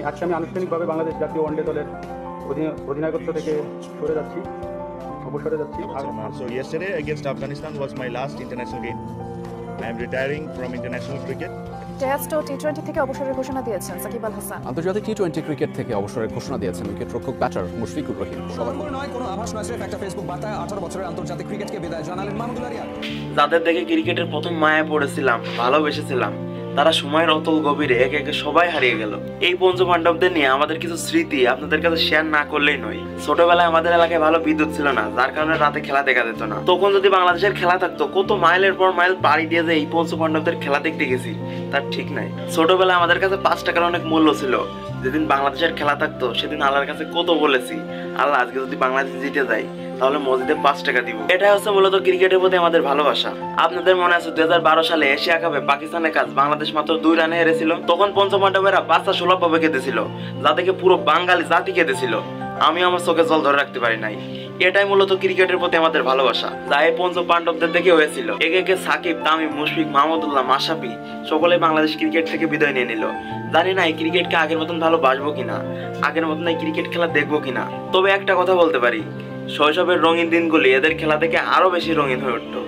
আজকে আমি আনুষ্ঠানিকভাবে বাংলাদেশ জাতীয় ওয়ানডে দলের অধিনায়কত্ব থেকে অবসরে যাচ্ছি। So yesterday against Afghanistan was my last international game. I am retiring from international cricket. Test ও টি20 থেকে অবসরের ঘোষণা দিয়েছেন সাকিব আল হাসান। আন্তর্জাতিক টি20 ক্রিকেট থেকে অবসরের ঘোষণা দিয়েছেন উইকেটরক্ষক ব্যাটার মুশফিকুর রহিম। নয় কোনো আভাস নয়, স্রেফ একটা ফেসবুক বার্তায় 18 বছরের আন্তর্জাতিক ক্রিকেটকে বিদায় জানালেন মাহমুদুল্লাহ রিয়াদ। যাদের দেখে ক্রিকেটের প্রথম মায়া পড়েছিলাম, ভালোবেসেছিলাম, তারা সময়ের অতল গভীরে একে একে সবাই হারিয়ে গেল। এই পঞ্চপাণ্ডবদের নিয়ে আমাদের কিছু স্মৃতি আপনাদের কাছে শেয়ার না করলেই নয়। ছোটবেলায় আমাদের এলাকায় ভালো বিদ্যুৎ ছিল না, যার কারণে রাতে খেলা দেখা যেত না। তখন যদি বাংলাদেশের খেলা থাকতো, কত মাইলের পর মাইল পাড়ি দিয়ে যে এই পঞ্চপাণ্ডবদের খেলা দেখতে গেছি তার ঠিক নাই। ছোটবেলায় আমাদের কাছে 5 টাকার অনেক মূল্য ছিল। যেদিন বাংলাদেশের খেলা থাকতো সেদিন আল্লাহর কাছে কত বলেছি, আল্লাহ আজকে যদি বাংলাদেশ জিতে যায় তাহলে মসজিদে 5 টাকা দিব। এটাই হচ্ছে মূলত ক্রিকেটের প্রতি আমাদের ভালোবাসা। আপনাদের মনে আছে 2012 সালে এশিয়া কাপে পাকিস্তানের কাছে বাংলাদেশ মাত্র 2 রানে হেরেছিল। তখন পঞ্চপাণ্ডবেরা বাচ্চা সুলভভাবে কেঁদেছিল, যা থেকে পুরো বাঙালি জাতি কেঁদেছিল। আমি আমার চোখে জল ধরে রাখতে পারি নাই। এটাই মূলত ক্রিকেটের প্রতি আমাদের ভালোবাসা, যা এই পঞ্চপাণ্ডবদের দেখে হয়েছিল। একে একে সাকিব, তামিম, মুশফিক, মাহমুদুল্লাহ, মাশরাফি সকলেই বাংলাদেশ ক্রিকেট থেকে বিদায় নিয়ে নিল। জানি না এই ক্রিকেটকে আগের মতন ভালোবাসবো কিনা, আগের মতন এই ক্রিকেট খেলা দেখবো কিনা। তবে একটা কথা বলতে পারি, শৈশবের রঙিন দিনগুলি এদের খেলা থেকে আরো বেশি রঙিন হয়ে উঠতো।